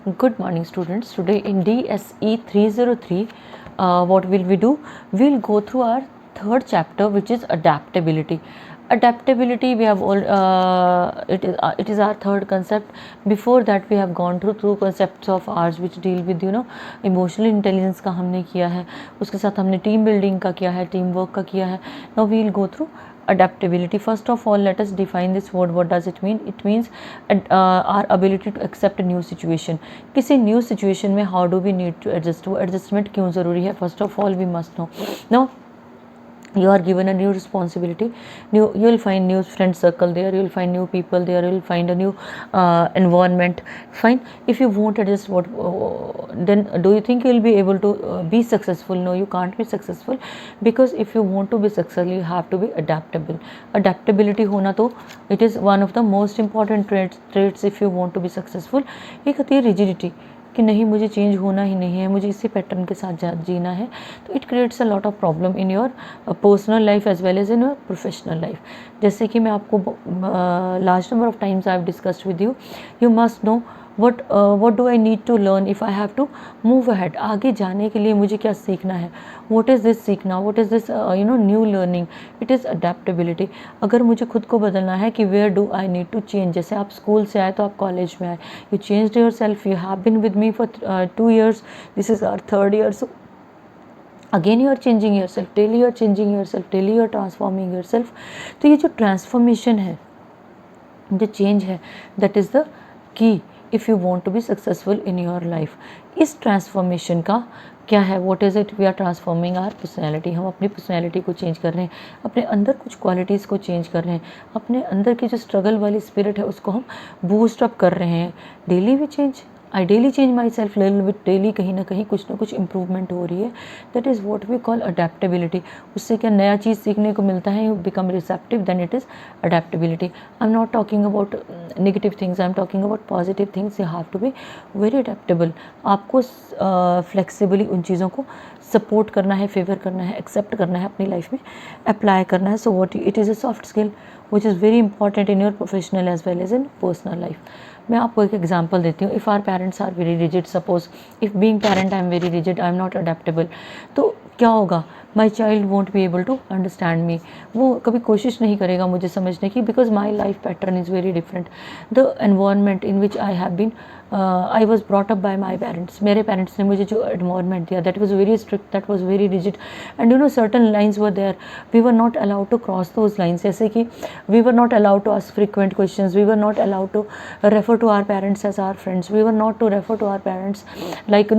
Good morning, students. Today in DSE 303, what will we do? We'll go through our third chapter, which is adaptability. Adaptability, we have all. It is our third concept. Before that, we have gone through two concepts of ours, which deal with emotional intelligence का हमने किया है. उसके साथ हमने team building का किया है, team work का किया है. Now we will go through adaptability. First of all, let us define this word. What does it mean? It means our ability to accept a new situation. किसी new situation में how do we need to adjust? वो adjustment क्यों ज़रूरी है? First of all, we must know. Now you are given a new responsibility. You will find new friend circle there, you will find new people there, you will find a new environment. Fine. If you won't adjust, then do you think you will be able to be successful? No, you can't be successful, because if you want to be successful, you have to be adaptable. Adaptability होना तो it is one of the most important traits if you want to be successful. एक होती है rigidity कि नहीं, मुझे change होना ही नहीं है, मुझे इसी पैटर्न के साथ जीना है. तो it creates a lot of problem in your personal life as well as in your professional life. जैसे कि मैं आपको large number of times I have discussed with you, you must know what do I need to learn if I have to move ahead. आगे जाने के लिए मुझे क्या सीखना है? What is this सीखना? What is this new learning? It is adaptability. अगर मुझे खुद को बदलना है कि where do I need to change. जैसे आप स्कूल से आए तो आप कॉलेज में आए, you changed yourself, you have been with me for 2 years, this is our 3rd year, so again you are changing yourself, daily you are changing yourself, daily you are transforming yourself. तो ये जो transformation है, जो change है, that is the key if you want to be successful in your life. इस transformation का क्या है? What is it? We are transforming our personality. हम अपनी पर्सनैलिटी को चेंज कर रहे हैं, अपने अंदर कुछ क्वालिटीज़ को चेंज कर रहे हैं, अपने अंदर की जो स्ट्रगल वाली स्पिरिट है उसको हम बूस्ट अप कर रहे हैं. Daily we change, I daily change myself little bit, daily कहीं ना कहीं कुछ ना कुछ इम्प्रूवमेंट हो रही है. That is what we call adaptability. उससे क्या नया चीज़ सीखने को मिलता है, you become receptive, then it is adaptability. I am not talking about negative things, I am talking about positive things. You have to be very adaptable. आपको flexibly उन चीज़ों को सपोर्ट करना है, फेवर करना है, एक्सेप्ट करना है, अपनी लाइफ में अप्लाई करना है. So what it is a soft skill which is very important in your professional as well as in personal life. मैं आपको एक एग्जांपल देती हूँ. If are parents are very rigid, suppose if being parent I am very rigid, I am not adaptable, तो क्या होगा? My child won't be able to understand me. वो कभी कोशिश नहीं करेगा मुझे समझने की, because my life pattern is very different. The environment in which I have been, I was brought up by my parents. मेरे पेरेंट्स ने मुझे जो एनवायरनमेंट दिया, that was very strict, that was very rigid, and certain lines were there, we were not allowed to cross those lines. जैसे कि we were not allowed to ask frequent questions, we were not allowed to refer to our parents as our friends, we were not to refer to our parents like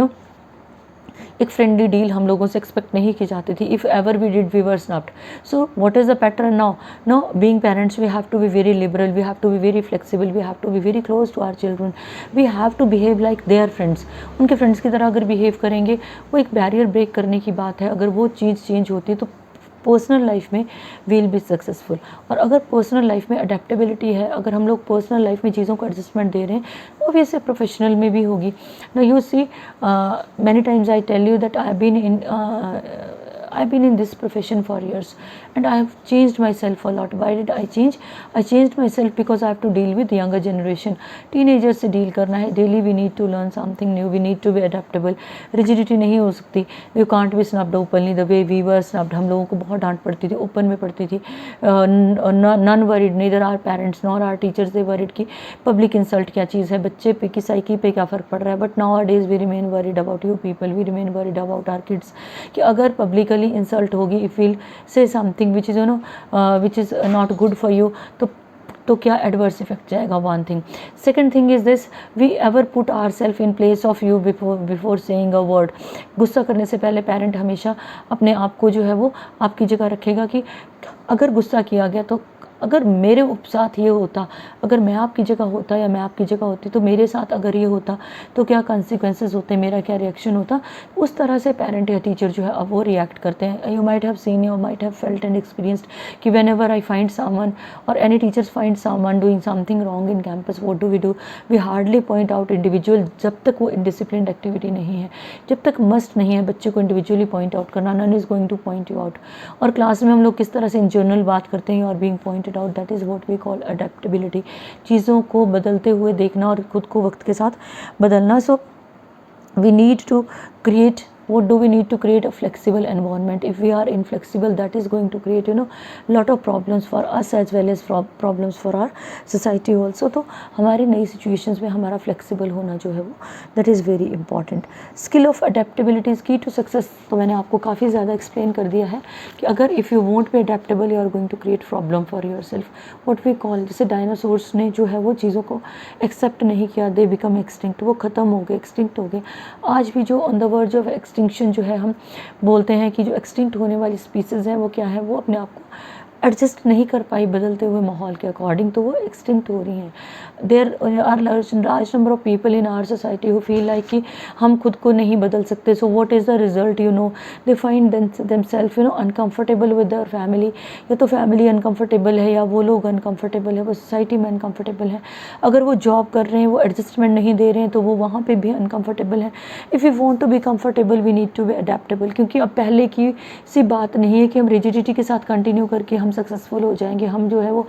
एक friendly deal हम लोगों से expect नहीं की जाती थी. If ever we did, we were snapped. So what is the pattern now? Being parents, we have to be very liberal, we have to be very flexible, we have to be very close to our children, we have to behave like their friends. उनके friends की तरह अगर behave करेंगे, वो एक barrier break करने की बात है. अगर वो चीज़ चेंज होती है तो पर्सनल लाइफ में विल बी सक्सेसफुल. और अगर पर्सनल लाइफ में अडेप्टेबिलिटी है, अगर हम लोग पर्सनल लाइफ में चीज़ों को एडजस्टमेंट दे रहे हैं, वो भी ऐसे प्रोफेशनल में भी होगी. ना you see, many times I tell you that I I've been in this profession for years and I have changed myself a lot. Why did I change? I changed myself because I have to deal with younger generation. Teenagers से deal करना है. Daily we need to learn something new. We need to be adaptable. Rigidity नहीं हो सकती. You can't be snubbed openly the way we were snubbed. हम लोगों को बहुत डांट पड़ती थी, ओपन में पड़ती थी. None worried, neither our parents nor our teachers they worried कि public insult क्या चीज़ है, बच्चे पे की साइकी पे क्या फ़र्क पड़ रहा है. But nowadays we remain worried about you people. We remain worried about our kids कि अगर publicly इंसल्ट होगी, if will say something which is which is not good for you, तो क्या एडवर्स इफेक्ट जाएगा. One thing. Second thing is this, we ever put ourself in place of you before saying a word. गुस्सा करने से पहले parent हमेशा अपने आप को जो है वो आपकी जगह रखेगा कि अगर गुस्सा किया गया तो अगर मेरे साथ ये होता, अगर मैं आपकी जगह होता या मैं आपकी जगह होती तो मेरे साथ अगर ये होता तो क्या कॉन्सिक्वेंसेस होते, मेरा क्या रिएक्शन होता. उस तरह से पेरेंट या टीचर जो है अब वो रिएक्ट करते हैं. You might have seen, you might have felt and experienced कि whenever I find someone और any teachers find someone doing something wrong in campus, what do? We hardly point out individual. जब तक वो indiscipline activity नहीं है, जब तक must नहीं है बच्चे को इंडिविजुअली पॉइंट आउट करना, none is going to point you out. और क्लास में हम लोग किस तरह से इन जनरल बात करते हैं, और being pointed it out, that is what we call adaptability. चीज़ों को बदलते हुए देखना और खुद को वक्त के साथ बदलना. So we need to create, what do we need to create? A flexible environment. If we are inflexible, that is going to create lot of problems for us as well as problems for our society also. तो हमारी नई situations में हमारा flexible होना जो है वो that is very important. Skill of adaptability is key to success. तो मैंने आपको काफ़ी ज़्यादा explain कर दिया है कि अगर if you won't be adaptable, you are going to create problem for yourself. What we call, जैसे डायनासोर्स ने जो है वो चीज़ों को एक्सेप्ट नहीं किया, दे बिकम एक्सटिंक्ट, वो ख़त्म हो गए, एक्सटिंक्ट हो गए. आज भी जो on the verge of extinction जो है, हम बोलते हैं कि जो एक्सटिंक्ट होने वाली स्पीसीज़ हैं वो क्या है, वो अपने आप को एडजस्ट नहीं कर पाई बदलते हुए माहौल के अकॉर्डिंग, तो वो एक्सटिंक्ट हो रही हैं. There are large number of people in our society who feel like कि हम खुद को नहीं बदल सकते. So what is the result? They find themselves uncomfortable with their family. या तो फैमिली अनकम्फर्टेबल है, या वो लोग अनकम्फर्टेबल है, वो सोसाइटी में अनकम्फर्टेबल है. अगर वो जॉब कर रहे हैं, वो एडजस्टमेंट नहीं दे रहे हैं, तो वो वहाँ पर भी अनकम्फर्टेबल है. If you want to be comfortable, we need to be adaptable. क्योंकि अब पहले की सी बात नहीं है कि हम रिजिडिटी के साथ कंटिन्यू करके हम सक्सेसफुल हो जाएंगे. हम जो है वो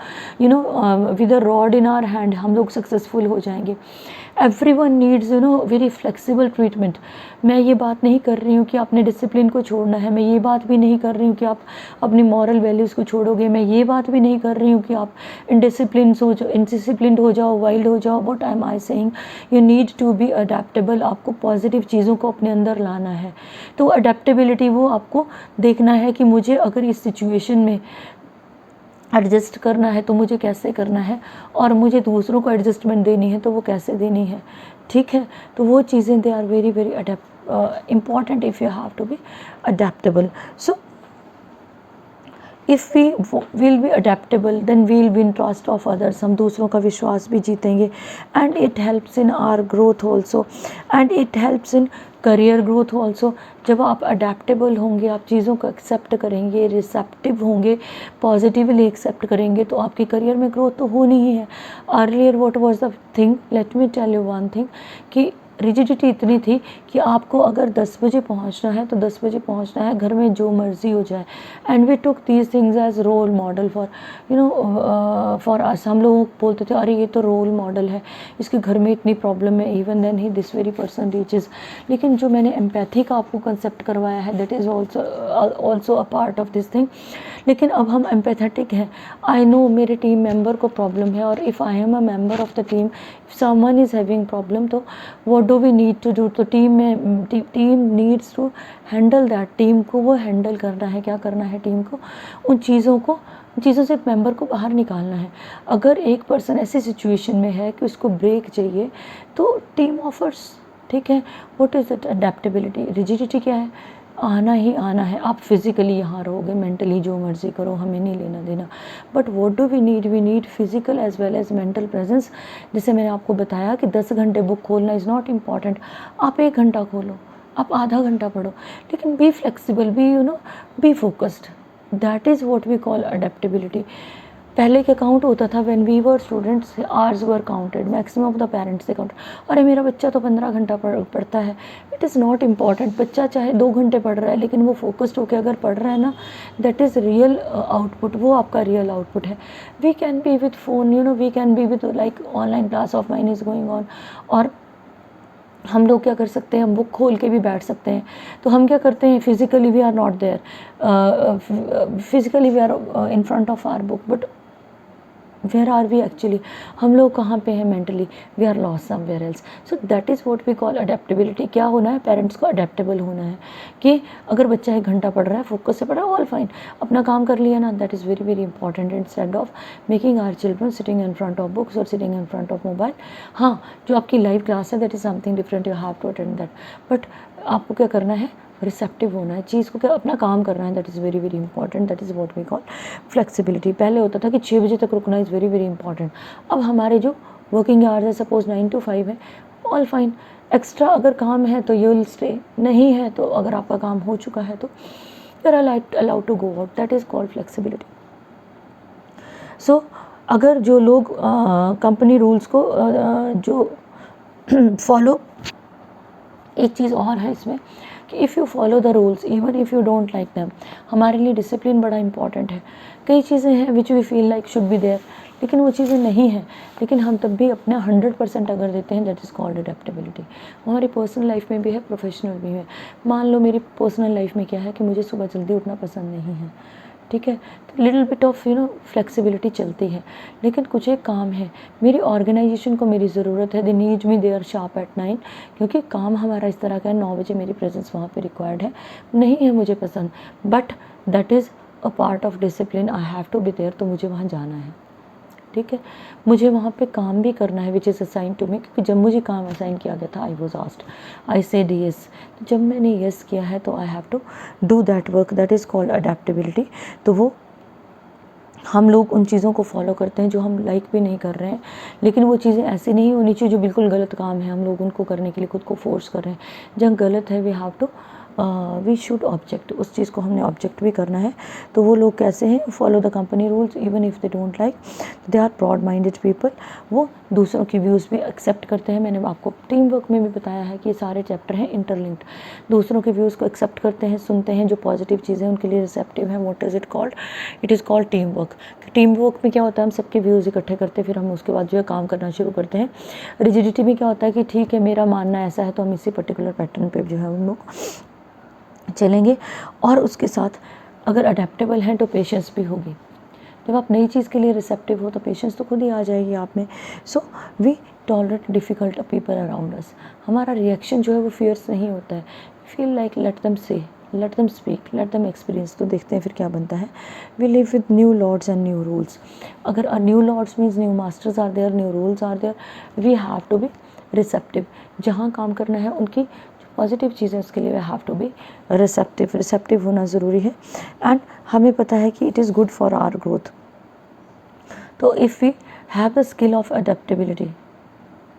with a rod in our hand हम लोग सक्सेसफुल हो जाएंगे. Everyone needs very flexible treatment. मैं ये बात नहीं कर रही हूँ कि आपने डिसिप्लिन को छोड़ना है. मैं ये बात भी नहीं कर रही हूँ कि आप अपनी मॉरल वैल्यूज़ को छोड़ोगे. मैं ये बात भी नहीं कर रही हूँ कि आप इनडिसिप्लिन्ड हो जाओ, वाइल्ड हो जाओ. What am I saying? You need to be adaptable. आपको पॉजिटिव चीज़ों को अपने अंदर लाना है. तो अडेप्टेबिलिटी वो आपको देखना है कि मुझे अगर इस सिचुएशन में एडजस्ट करना है तो मुझे कैसे करना है, और मुझे दूसरों को एडजस्टमेंट देनी है तो वो कैसे देनी है. ठीक है, तो वो चीज़ें they are very very important if you have to be adaptable. So if we will be adaptable, then we'll win trust of others. हम दूसरों का विश्वास भी जीतेंगे. And it helps in our growth also, and it helps in career growth also. जब आप adaptable होंगे, आप चीज़ों को एक्सेप्ट करेंगे, रिसेप्टिव होंगे, पॉजिटिवली एक्सेप्ट करेंगे, तो आपके करियर में ग्रोथ तो होनी ही है. Earlier what was the thing, let me tell you one thing, कि रिजिडिटी इतनी थी कि आपको अगर 10 बजे पहुंचना है तो 10 बजे पहुंचना है, घर में जो मर्ज़ी हो जाए. And we took these things as role model for us. हम लोग बोलते थे अरे ये तो रोल मॉडल है, इसके घर में इतनी प्रॉब्लम है, इवन देन ही दिस वेरी पर्सन रीचेस. लेकिन जो मैंने एम्पैथी का आपको कंसेप्ट करवाया है, that is also a part of this thing. लेकिन अब हम एम्पैथेटिक हैं. आई नो मेरे टीम मेंबर को प्रॉब्लम है, और if I am a member of the team, if someone is having problem, तो what do we need to do? तो team needs to handle that. Team को वो handle करना है. क्या करना है टीम को? उन चीज़ों से मेंबर को बाहर निकालना है. अगर एक पर्सन ऐसी सिचुएशन में है कि उसको ब्रेक चाहिए, तो टीम ऑफर्स. ठीक है, what is it? Adaptability. Rigidity क्या है? आना ही आना है. आप फिज़िकली यहाँ रहोगे, मेंटली जो मर्ज़ी करो, हमें नहीं लेना देना. But what do we need physical as well as mental presence. जैसे मैंने आपको बताया कि 10 घंटे बुक खोलना इज़ नॉट इम्पॉर्टेंट. आप 1 घंटा खोलो, आप आधा घंटा पढ़ो, लेकिन be flexible, be focused. That is what we call adaptability. पहले क्या काउंट होता था, when we were students, hours were counted, maximum of the parents से काउंट. अरे मेरा बच्चा तो 15 घंटा पढ़ता है. It is not important. बच्चा चाहे 2 घंटे पढ़ रहा है, लेकिन वो फोकस्ड होकर अगर पढ़ रहा है ना, दैट इज़ रियल आउटपुट. वो आपका रियल आउटपुट है. We can be with phone, we can be with like online class of mine is going on, और हम लोग क्या कर सकते हैं, हम बुक खोल के भी बैठ सकते हैं. तो हम क्या करते हैं, physically we are not there, physically we are in front of our book, but where are we actually? हम लोग कहाँ पे हैं mentally? We are lost somewhere else. So that is what we call adaptability. क्या होना है? Parents को adaptable होना है कि अगर बच्चा 1 घंटा पढ़ रहा है, फोकस से पढ़ रहा है, ऑल फाइन, अपना काम कर लिया ना, that is very very important. Instead of making our children sitting in front of books और sitting in front of mobile. हाँ, जो आपकी लाइव क्लास है, that is something different, you have to attend that. But आपको क्या करना है? Receptive होना है, चीज़ को क्या अपना काम करना है. That is very very important. That is what we call flexibility. पहले होता था कि 6 बजे तक रुकना इज़ वेरी वेरी इंपॉर्टेंट. अब हमारे जो वर्किंग आवर्स है, सपोज 9 to 5 है, ऑल फाइन. एक्स्ट्रा अगर काम है तो यू विल स्टे, नहीं है तो अगर आपका काम हो चुका है तो you are allowed to go out. That is called flexibility. So अगर जो लोग कंपनी रूल्स को जो फॉलो एक चीज़ और है इसमें कि if you follow the rules even if you don't like them, हमारे लिए डिसिप्लिन बड़ा इंपॉर्टेंट है। कई चीज़ें हैं which we feel like should be there, लेकिन वो चीज़ें नहीं हैं, लेकिन हम तब भी अपना 100% अगर देते हैं, दैट इज़ कॉल्ड अडेप्टेबिलिटी। हमारी पर्सनल लाइफ में भी है, प्रोफेशनल भी है। मान लो मेरी पर्सनल लाइफ में क्या है कि मुझे सुबह जल्दी उठना पसंद नहीं है, ठीक है, तो लिटिल बिट ऑफ फ्लेक्सिबिलिटी चलती है, लेकिन कुछ एक काम है, मेरी ऑर्गेनाइजेशन को मेरी ज़रूरत है, they need me there sharp at 9, क्योंकि काम हमारा इस तरह का है, 9 बजे मेरी प्रेजेंस वहाँ पे रिक्वायर्ड है, नहीं है मुझे पसंद, but that is a part of discipline, I have to be there, तो मुझे वहाँ जाना है, ठीक है। मुझे वहाँ पे काम भी करना है which is assign to me, क्योंकि जब मुझे काम असाइन किया गया था I was asked, I said yes, तो जब मैंने यस किया है तो I have to do that work, that is called adaptability. तो वो हम लोग उन चीज़ों को फॉलो करते हैं जो हम लाइक भी नहीं कर रहे हैं, लेकिन वो चीज़ें ऐसी नहीं होनी चाहिए जो बिल्कुल गलत काम है, हम लोग उनको करने के लिए खुद को फोर्स कर रहे हैं। जहाँ गलत है we have to we should object, उस चीज़ को हमने ऑब्जेक्ट भी करना है। तो वो लोग कैसे हैं, follow the company rules even if they don't like, they are broad minded people, वो दूसरों की व्यूज़ भी एक्सेप्ट करते हैं। मैंने आपको टीम वर्क में भी बताया है कि ये सारे चैप्टर हैं इंटरलिंक्ड, दूसरों के व्यूज़ को एक्सेप्ट करते हैं, सुनते हैं, जो पॉजिटिव चीज़ें उनके लिए रिसेप्टिव है, what is it called, it is called team work. Team work में क्या होता है, हम सबके व्यूज़ इकट्ठे करते हैं, फिर हम उसके बाद जो है काम करना शुरू करते हैं। रिजिडिटी में क्या होता है कि ठीक है मेरा मानना ऐसा है तो हम इसी पर्टिकुलर पैटर्न पे जो है उन लोग चलेंगे, और उसके साथ अगर अडेप्टेबल हैं तो पेशेंस भी होगी। जब आप नई चीज़ के लिए रिसेप्टिव हो तो पेशेंस तो खुद ही आ जाएगी आप में। So we tolerate difficult people around us, हमारा रिएक्शन जो है वो फियर्स नहीं होता है, feel like let them say, let them speak, let them experience. तो देखते हैं फिर क्या बनता है। We live with new lords and new rules, अगर new lords means new masters are there, new rules are there, we have to be receptive. जहाँ काम करना है उनकी पॉजिटिव चीज़ें उसके लिए we have to be receptive, receptive होना ज़रूरी है। एंड हमें पता है कि it is good for our growth. तो if we have the skill of adaptability,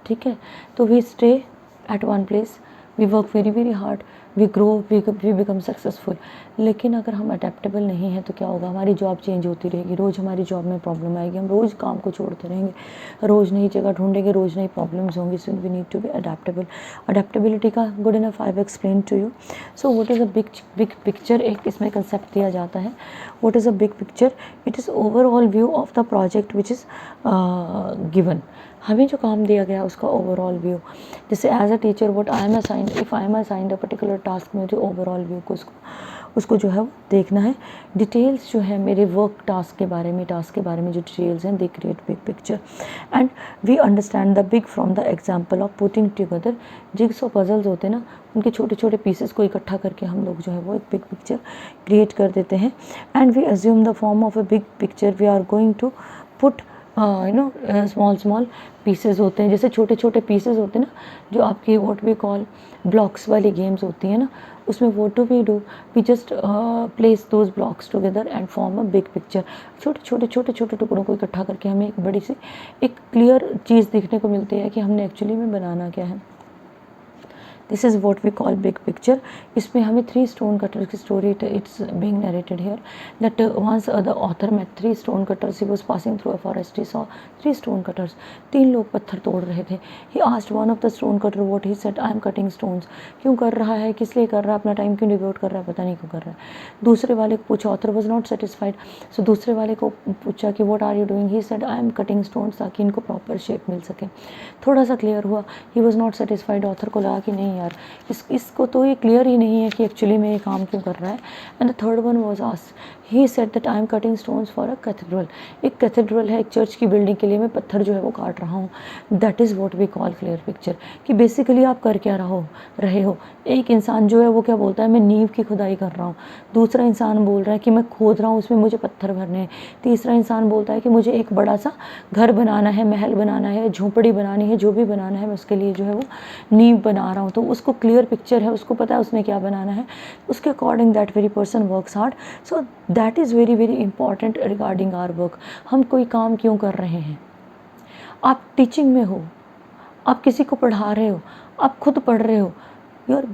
ठीक है, तो we stay at one place, we work very very hard, we grow, we become successful. लेकिन अगर हम अडेप्टेबल नहीं हैं तो क्या होगा, हमारी जॉब चेंज होती रहेगी, रोज़ हमारी जॉब में प्रॉब्लम आएगी, हम रोज़ काम को छोड़ते रहेंगे, रोज़ नई जगह ढूंढेंगे, रोज़ नई प्रॉब्लम्स होंगी। So we need to be adaptable. Adaptability का good enough I have explain to you. So what is a big picture, एक इसमें कंसेप्ट दिया जाता है। What is a big picture, it is overall view of the project which is given, हमें जो काम दिया गया उसका ओवरऑल व्यू। जैसे as a teacher what I am assigned, if I am assigned a particular task में जो overall view को उसको जो है वो देखना है। डिटेल्स जो है मेरे वर्क टास्क के बारे में, टास्क के बारे में जो डिटेल्स हैं, they create big picture and we understand the big from the example of putting together. Jigsaw puzzles होते हैं ना, उनके छोटे छोटे पीसेस को इकट्ठा करके हम लोग जो है वो एक बिग पिक्चर क्रिएट कर देते हैं। And we assume the form of a big picture, we are going to put small pieces होते हैं, जैसे छोटे छोटे पीसेस होते हैं ना, जो आपकी व्हाट वी कॉल ब्लॉक्स वाली गेम्स होती हैं ना, उसमें what do we just place those blocks together and form a big picture. छोटे छोटे टुकड़ों को इकट्ठा करके हमें एक बड़ी सी एक क्लियर चीज़ देखने को मिलती है कि हमने एक्चुअली में बनाना क्या है। This is what we call big picture. इसमें हमें 3 स्टोन कटर्स की story it's being narrated here that once the author met 3 stone cutters, he was passing through a forest, he saw 3 stone cutters, 3 लोग पत्थर तोड़ रहे थे। He asked one of the stone cutter what, he said I am cutting stones. क्यों कर रहा है, किस लिए कर रहा है, अपना टाइम क्यों डिवोट कर रहा है, पता नहीं क्यों कर रहा है। दूसरे वाले को पूछा, author was not satisfied, so दूसरे वाले को पूछा कि what are you doing, he said I am cutting stones, ताकि इनको प्रॉपर शेप मिल सके। थोड़ा सा क्लियर हुआ, he was not satisfied, author को लगा कि नहीं यार इसको तो ये क्लियर ही नहीं है कि एक्चुअली में ये काम क्यों कर रहा है। And the third one was asked, he said that I am cutting stones for a cathedral. एक कैथेड्रल है, एक चर्च की बिल्डिंग के लिए मैं पत्थर जो है वो काट रहा हूँ। That is what we call clear picture, कि बेसिकली आप कर क्या रहे हो। एक इंसान जो है वो क्या बोलता है, मैं नींव की खुदाई कर रहा हूँ। दूसरा इंसान बोल रहा है कि मैं खोद रहा हूँ, उसमें मुझे पत्थर भरने हैं। तीसरा इंसान बोलता है कि मुझे एक बड़ा सा घर बनाना है, महल बनाना है, झोंपड़ी बनानी है, जो भी बनाना है मैं उसके लिए जो है वो नींव बना रहा हूँ। तो उसको क्लियर पिक्चर है, उसको पता है उसने क्या बनाना है, उसके according that very person works hard. So that is very very important regarding our work. हम कोई काम क्यों कर रहे हैं। आप टीचिंग में हो, आप किसी को पढ़ा रहे हो, आप खुद पढ़ रहे हो, यू आर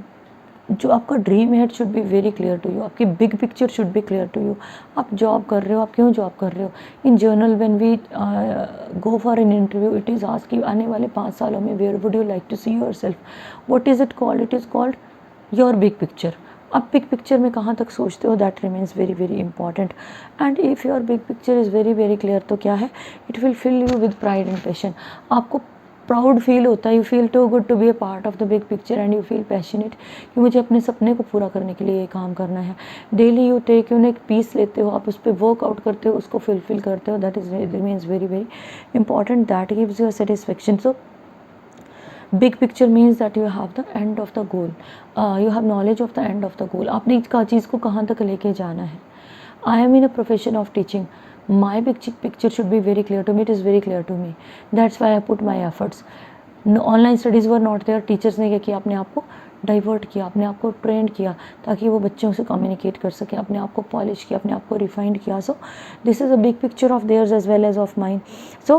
जो आपका dream head should be very clear to you, आपकी big picture should be clear to you. आप जॉब कर रहे हो, आप क्यों जॉब कर रहे हो? In general when we go for an interview it is ask कि आने वाले 5 सालों में where would you like to see yourself, what is it called? It is called your big picture. आप बिग पिक्चर में कहाँ तक सोचते हो, that remains very very important. And if your big picture is very very clear तो क्या है, it will fill you with pride and passion. आपको प्राउड फील होता है, you feel too good to be a part of the big picture and you feel passionate कि मुझे अपने सपने को पूरा करने के लिए ये काम करना है। डेली यू टेक एक पीस लेते हो, आप उस पर वर्कआउट करते हो, उसको फुलफिल करते हो, that is remains very very important, that gives you a satisfaction. So big picture means that you have the end of the goal, you have knowledge of the end of the goal. आपने इस चीज़ को कहाँ तक लेके जाना है। I am in a profession of teaching, my big picture should be very clear to me, it is very clear to me, that's why I put my efforts. Online studies were not there, teachers ने क्या किया, अपने आप को divert किया, अपने आप को ट्रेंड किया ताकि वो बच्चों से कम्युनिकेट कर सके, अपने आप को पॉलिश किया, अपने आप को रिफाइंड किया। So this is a big picture of theirs as well as of mind. So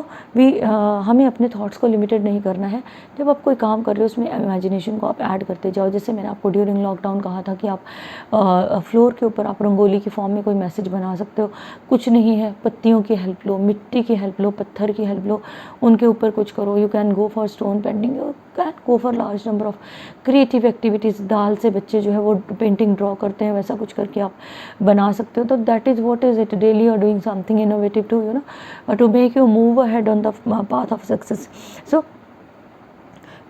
हमें अपने थॉट्स को लिमिटेड नहीं करना है। जब आप कोई काम कर रहे हो उसमें इमेजिनेशन को आप ऐड करते जाओ। जैसे मैंने आपको ड्यूरिंग लॉकडाउन कहा था कि आप फ्लोर के ऊपर आप रंगोली की फॉर्म में कोई मैसेज बना सकते हो। कुछ नहीं है, पत्तियों की हेल्प लो, मिट्टी की हेल्प लो, पत्थर की हेल्प लो, उनके ऊपर कुछ करो। You can go for stone painting, you can go for large number of creative activities. दाल से बच्चे जो है वो पेंटिंग ड्रॉ करते हैं, वैसा कुछ करके आप बना सकते हो। तो that is what is it, daily you are doing something innovative to you know to make you move ahead on the path of success. So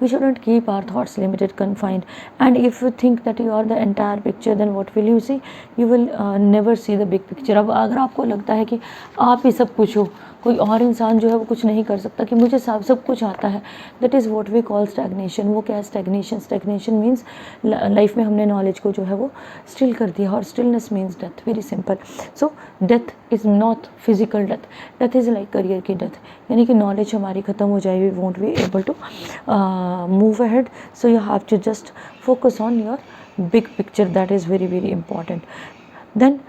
we shouldn't keep our thoughts limited, confined, and if you think that you are the entire picture, then what will you see? You will never see the big picture. अब अगर आपको लगता है कि आप ही सब कुछ हो, कोई और इंसान जो है वो कुछ नहीं कर सकता, कि मुझे सब कुछ आता है, that is what we call stagnation. वो क्या है स्टैग्नेशन? स्टैग्नेशन मीन्स लाइफ में हमने नॉलेज को जो है वो स्टिल कर दिया, और stillness means death, very simple. So death is not physical death, death is like career की डेथ, यानी कि नॉलेज हमारी ख़त्म हो जाएगी, we won't be able to move ahead. So you have to just focus on your big picture, that is very very important. Then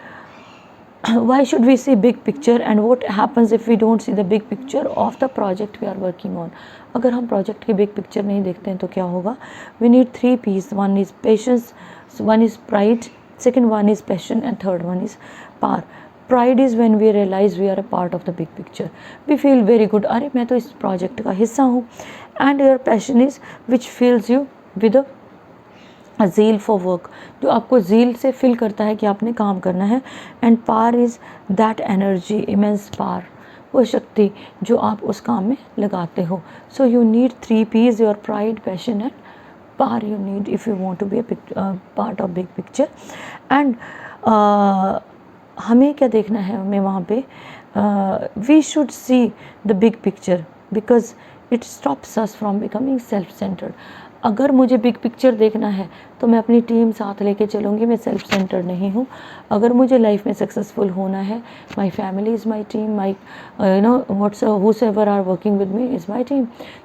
why should we see big picture, and what happens if we don't see the big picture of the project we are working on? अगर हम project की big picture नहीं देखते हैं तो क्या होगा? We need 3 P's, one is patience, one is pride, second one is passion, and third one is power. Pride is when we realize we are a part of the big picture. We feel very good, अरे मैं तो इस project का हिस्सा हूँ। And your passion is which fills you with a zeal for work, जो आपको zeal से फिल करता है कि आपने काम करना है। And power is that energy, immense power, वो शक्ति जो आप उस काम में लगाते हो। So you need 3 P's, your pride, passion and power you need if you want to be a part of big picture. And हमें क्या देखना है, हमें वहाँ पे we should see the big picture because it stops us from becoming self centered. अगर मुझे big picture देखना है तो मैं अपनी टीम साथ लेके चलूँगी, मैं सेल्फ सेंटर्ड नहीं हूँ। अगर मुझे लाइफ में सक्सेसफुल होना है, my family is my team, my you know what's whosoever are working with me is my team,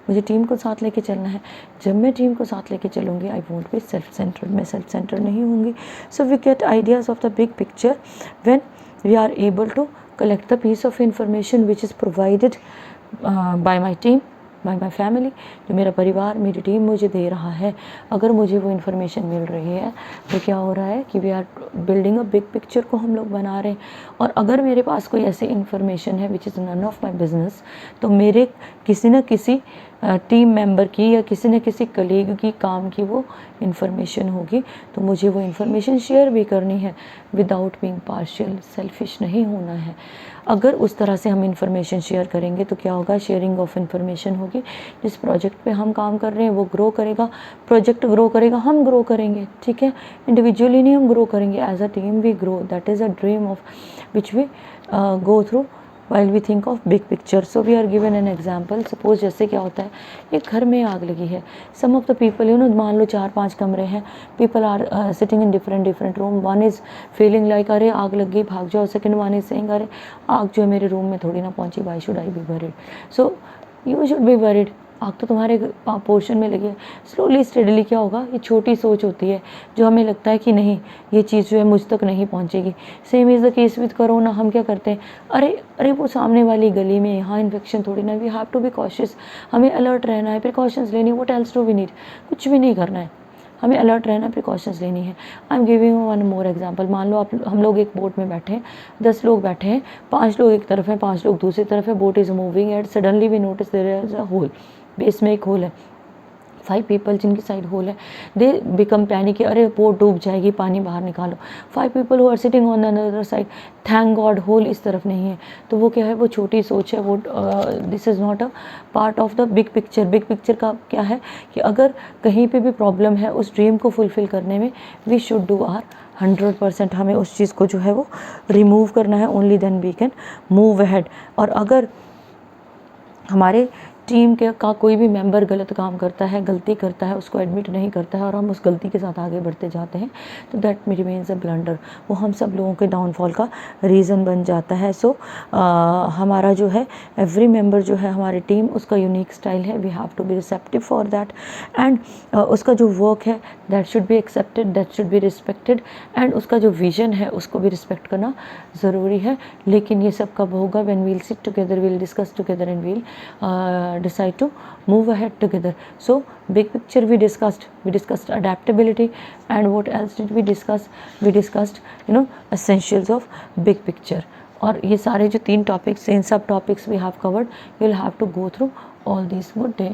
मुझे टीम को साथ लेके चलना है। जब मैं टीम को साथ लेके चलूँगी, I won't be self centered, मैं सेल्फ सेंटर्ड नहीं होंगी। So we get ideas of the big picture when we are able to collect the piece of information which is provided by my team, by my family, जो मेरा परिवार, मेरी team मुझे दे रहा है। अगर मुझे वो इन्फॉर्मेशन मिल रही है तो क्या हो रहा है कि we are building a big picture को हम लोग बना रहे हैं। और अगर मेरे पास कोई ऐसी इन्फॉर्मेशन है which is none of my business, तो मेरे किसी न किसी टीम मेंबर की या किसी न किसी कलीग की काम की वो इन्फॉर्मेशन होगी, तो मुझे वो इन्फॉर्मेशन शेयर भी करनी है विदाउट बीइंग पार्शियल, सेल्फिश नहीं होना है। अगर उस तरह से हम इन्फॉर्मेशन शेयर करेंगे तो क्या होगा, शेयरिंग ऑफ इन्फॉर्मेशन होगी। जिस प्रोजेक्ट पे हम काम कर रहे हैं वो ग्रो करेगा, प्रोजेक्ट ग्रो करेगा, हम ग्रो करेंगे, ठीक है। इंडिविजुअली नहीं हम ग्रो करेंगे, as a team we grow, that is a dream of which we go through while we think of big picture. So we are given an example. Suppose जैसे क्या होता है, एक घर में आग लगी है, some of the people, you know, मान लो 4-5 कमरे हैं, people are sitting in different room, one is feeling like अरे आग लग गई भाग जाओ, second one is saying अरे आग जो है मेरे रूम में थोड़ी ना पहुंची, why should I be worried? So you should be worried, आग तो तुम्हारे पोर्शन में लगी है। स्लोली स्टेडली क्या होगा, ये छोटी सोच होती है जो हमें लगता है कि नहीं ये चीज़ जो है मुझ तक नहीं पहुंचेगी। Same is the case with corona. हम क्या करते हैं, अरे अरे वो सामने वाली गली में यहाँ इन्फेक्शन थोड़ी ना, we have to be cautious, हमें अलर्ट रहना है, प्रिकॉशंस लेनी, what else do we need, कुछ भी नहीं करना है, हमें अलर्ट रहना, प्रिकॉशंस लेनी है। I am giving you one more example. मान लो आप हम लोग एक बोट में बैठे हैं, 10 लोग बैठे हैं, 5 लोग एक तरफ हैं, 5 लोग दूसरी तरफ है, boat is moving and suddenly we notice there is a hole, base में एक होल है, 5 पीपल जिनकी साइड होल है, दे बिकम पैनिक, अरे बोट डूब जाएगी, पानी बाहर निकालो। 5 people who are sitting on another side, thank God hole इस तरफ नहीं है। तो वो क्या है, वो छोटी सोच है, वो this is not a part of the big picture. Big picture का क्या है कि अगर कहीं पे भी प्रॉब्लम है उस ड्रीम को फुलफ़िल करने में, वी शुड डू आर 100%, हमें उस चीज़ को जो है वो रिमूव करना है, only then we can move ahead. और अगर हमारे टीम के का कोई भी मेंबर गलत काम करता है, गलती करता है, उसको एडमिट नहीं करता है और हम उस गलती के साथ आगे बढ़ते जाते हैं, तो दैट रिमेन्स अ ब्लंडर, वो हम सब लोगों के डाउनफॉल का रीज़न बन जाता है। सो हमारा जो है एवरी मेंबर जो है हमारी टीम, उसका यूनिक स्टाइल है, we have to be receptive for that and उसका जो वर्क है that should be accepted, that should be respected and उसका जो विजन है उसको भी रिस्पेक्ट करना ज़रूरी है। लेकिन ये सब कब होगा, when we'll sit together, we'll discuss together and we'll decide to move ahead together. So big picture we discussed adaptability, and what else did we discuss? We discussed essentials of big picture. और ये सारे जो 3 topics, इन सब topics we have covered, you will have to go through all these. Good day.